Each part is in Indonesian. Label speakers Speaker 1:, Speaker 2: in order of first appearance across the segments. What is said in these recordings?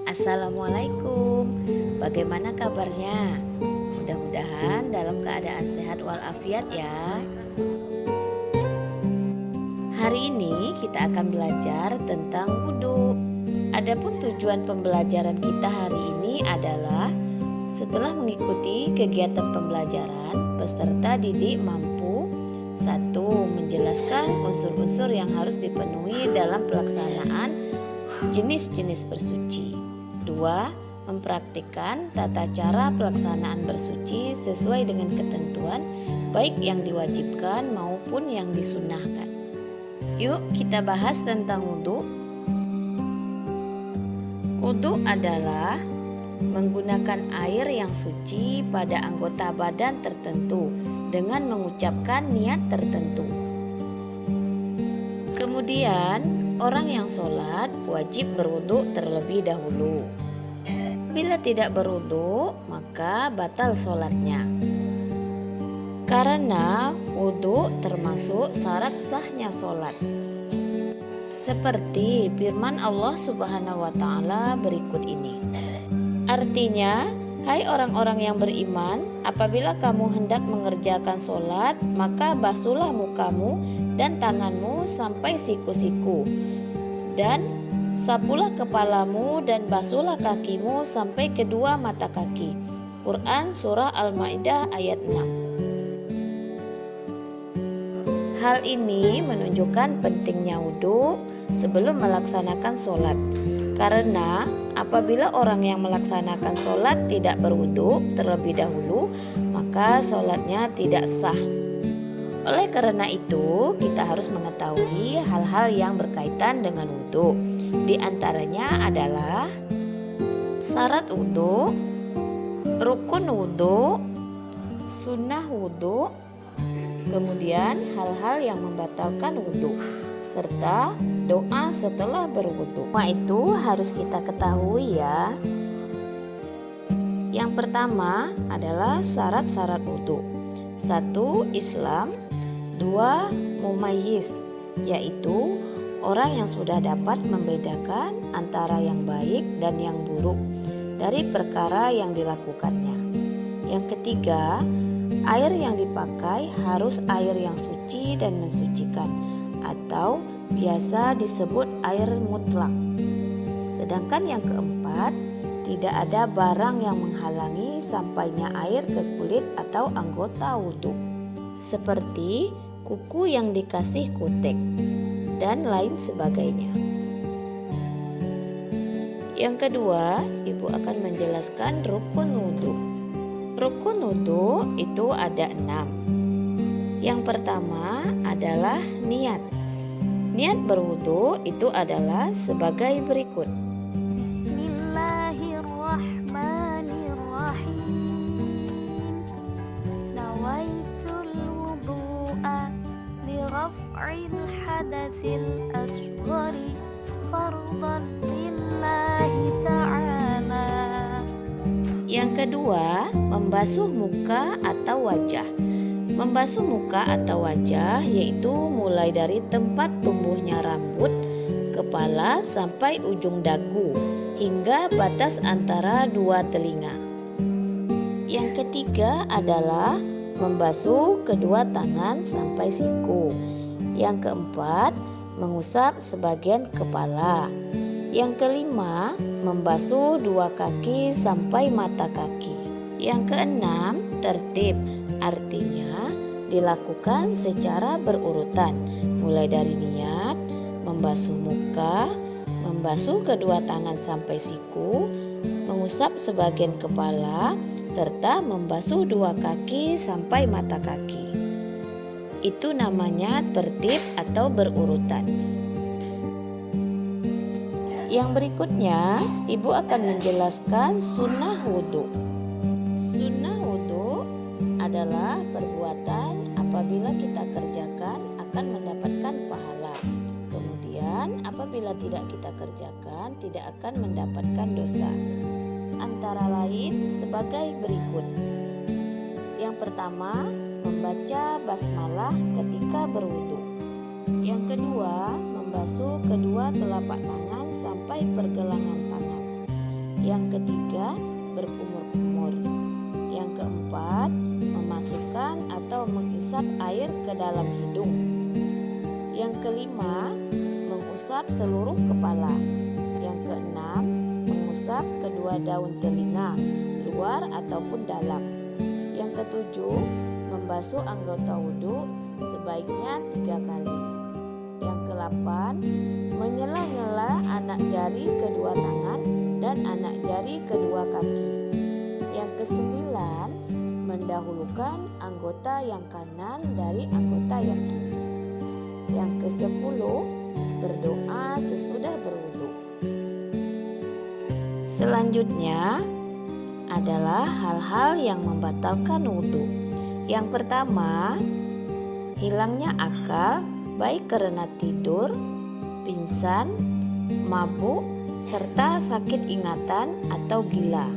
Speaker 1: Assalamualaikum. Bagaimana kabarnya? Mudah-mudahan dalam keadaan sehat walafiat ya. Hari ini kita akan belajar tentang wudhu. Adapun tujuan pembelajaran kita hari ini adalah setelah mengikuti kegiatan pembelajaran, peserta didik mampu 1. Menjelaskan unsur-unsur yang harus dipenuhi dalam pelaksanaan jenis-jenis bersuci. 2. Mempraktikkan tata cara pelaksanaan bersuci sesuai dengan ketentuan baik yang diwajibkan maupun yang disunahkan. Yuk kita bahas tentang wudhu. Wudhu adalah menggunakan air yang suci pada anggota badan tertentu dengan mengucapkan niat tertentu. Kemudian orang yang sholat wajib berwudhu terlebih dahulu. Bila tidak berwudhu, maka batal sholatnya. Karena wudhu termasuk syarat sahnya sholat. Seperti firman Allah Subhanahu wa Ta'ala berikut ini. Artinya, hai orang-orang yang beriman, apabila kamu hendak mengerjakan sholat, maka basuhlah mukamu dan tanganmu sampai siku-siku, dan sapulah kepalamu dan basuhlah kakimu sampai kedua mata kaki. Quran Surah Al-Ma'idah ayat 6. Hal ini menunjukkan pentingnya wudhu sebelum melaksanakan sholat. Karena apabila orang yang melaksanakan sholat tidak berwudhu terlebih dahulu, maka sholatnya tidak sah. Oleh karena itu, kita harus mengetahui hal-hal yang berkaitan dengan wudhu. Di antaranya adalah syarat wudhu, rukun wudhu, sunnah wudhu, kemudian hal-hal yang membatalkan wudhu, serta doa setelah berwudhu. Semua itu harus kita ketahui ya. Yang pertama adalah syarat-syarat wudhu. 1. Islam. 2. Mumayyiz, yaitu orang yang sudah dapat membedakan antara yang baik dan yang buruk dari perkara yang dilakukannya. Yang ketiga, air yang dipakai harus air yang suci dan mensucikan, atau biasa disebut air mutlak. Sedangkan yang keempat, tidak ada barang yang menghalangi sampainya air ke kulit atau anggota wudhu, seperti kuku yang dikasih kutek dan lain sebagainya. Yang kedua, ibu akan menjelaskan rukun wudhu. Rukun wudhu itu ada 6. Yang pertama adalah niat. Niat berwudhu itu adalah sebagai berikut.
Speaker 2: Bismillahirrahmanirrahim. Nawaitul wudu'a li raf'il hadatsil asghari fardhan lillahi ta'ala.
Speaker 1: Yang kedua, membasuh muka atau wajah. Membasuh muka atau wajah yaitu mulai dari tempat tumbuhnya rambut, kepala sampai ujung dagu hingga batas antara dua telinga. Yang ketiga adalah membasuh kedua tangan sampai siku. Yang keempat, mengusap sebagian kepala. Yang kelima, membasuh dua kaki sampai mata kaki. Yang keenam, tertib. Artinya dilakukan secara berurutan, mulai dari niat, membasuh muka, membasuh kedua tangan sampai siku, mengusap sebagian kepala, serta membasuh dua kaki sampai mata kaki. Itu namanya tertib atau berurutan. Yang berikutnya, ibu akan menjelaskan sunnah wudhu. Sunnah wudhu adalah perbuatan apabila kita kerjakan akan mendapatkan pahala. Kemudian apabila tidak kita kerjakan tidak akan mendapatkan dosa. Antara lain sebagai berikut. Yang pertama, membaca basmalah ketika berwudhu. Yang kedua, membasuh kedua telapak tangan sampai pergelangan tangan. Yang ketiga, berkumur-kumur. Yang keempat, memasukkan atau menghisap air ke dalam hidung. Yang kelima, mengusap seluruh kepala. Yang keenam, mengusap kedua daun telinga, luar ataupun dalam. Yang ketujuh, membasuh anggota wudhu sebaiknya 3 kali. Yang ke-8, menyela-nyela anak jari kedua tangan dan anak jari kedua kaki. Yang ke-9, mendahulukan anggota yang kanan dari anggota yang kiri. Yang ke-10, berdoa sesudah berwudu. Selanjutnya adalah hal-hal yang membatalkan wudu. Yang pertama, hilangnya akal baik karena tidur, pingsan, mabuk, serta sakit ingatan atau gila.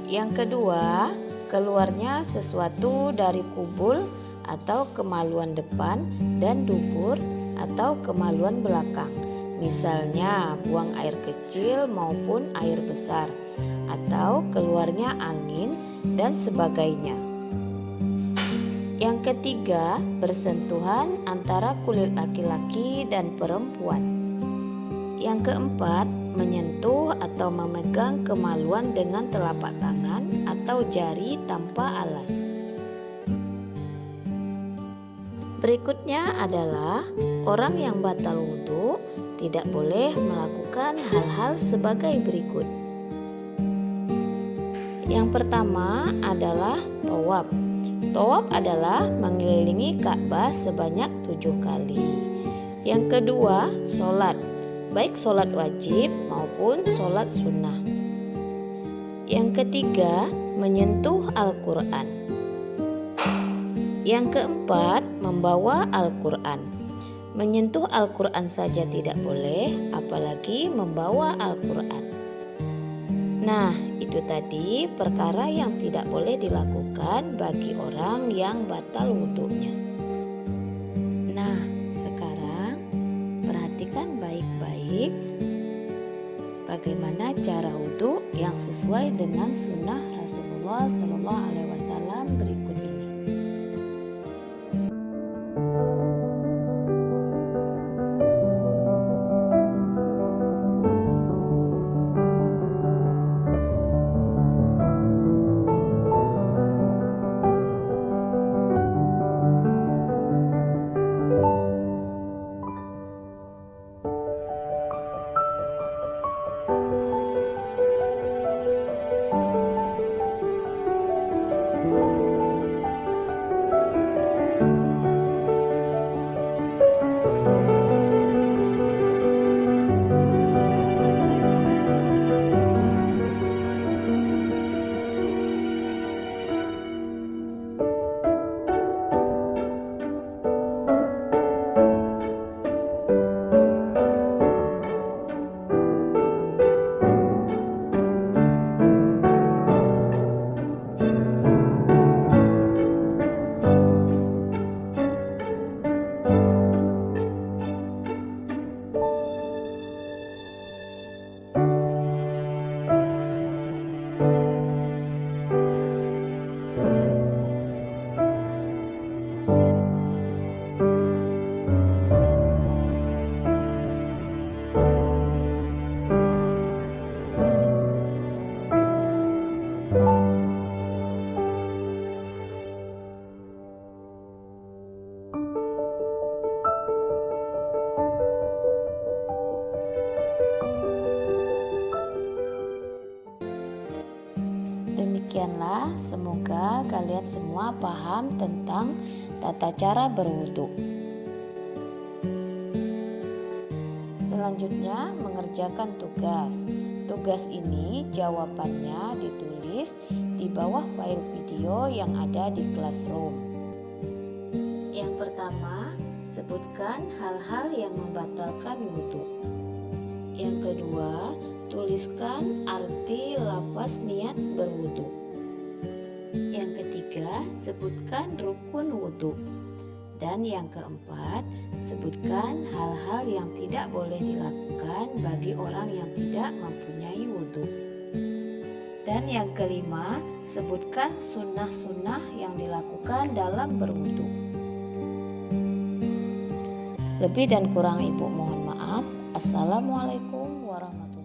Speaker 1: Yang kedua, keluarnya sesuatu dari kubul atau kemaluan depan dan dubur atau kemaluan belakang. Misalnya buang air kecil maupun air besar, atau keluarnya angin dan sebagainya. Yang ketiga, bersentuhan antara kulit laki-laki dan perempuan. Yang keempat, menyentuh atau memegang kemaluan dengan telapak tangan atau jari tanpa alas. Berikutnya adalah orang yang batal wudu tidak boleh melakukan hal-hal sebagai berikut. Yang pertama adalah tawaf. Tawaf adalah mengelilingi Ka'bah sebanyak 7 kali. Yang kedua, sholat, baik sholat wajib maupun sholat sunnah. Yang ketiga, menyentuh Al-Quran. Yang keempat, membawa Al-Quran. Menyentuh Al-Quran saja tidak boleh, apalagi membawa Al-Quran. Nah, itu tadi perkara yang tidak boleh dilakukan bagi orang yang batal wudhunya. Nah, sekarang perhatikan baik-baik bagaimana cara wudhu yang sesuai dengan sunnah Rasulullah SAW berikut ini. Demikianlah, semoga kalian semua paham tentang tata cara berwudu. Selanjutnya, mengerjakan tugas. Tugas ini jawabannya ditulis di bawah file video yang ada di Classroom. Yang pertama, sebutkan hal-hal yang membatalkan wudu. Yang kedua, tuliskan arti lafaz niat berwudu. Yang ketiga, sebutkan rukun wudu. Dan yang keempat, sebutkan hal-hal yang tidak boleh dilakukan bagi orang yang tidak mempunyai wudhu. Dan yang kelima, sebutkan sunnah-sunnah yang dilakukan dalam berwudhu. Lebih dan kurang Ibu mohon maaf. Assalamualaikum warahmatullahi wabarakatuh.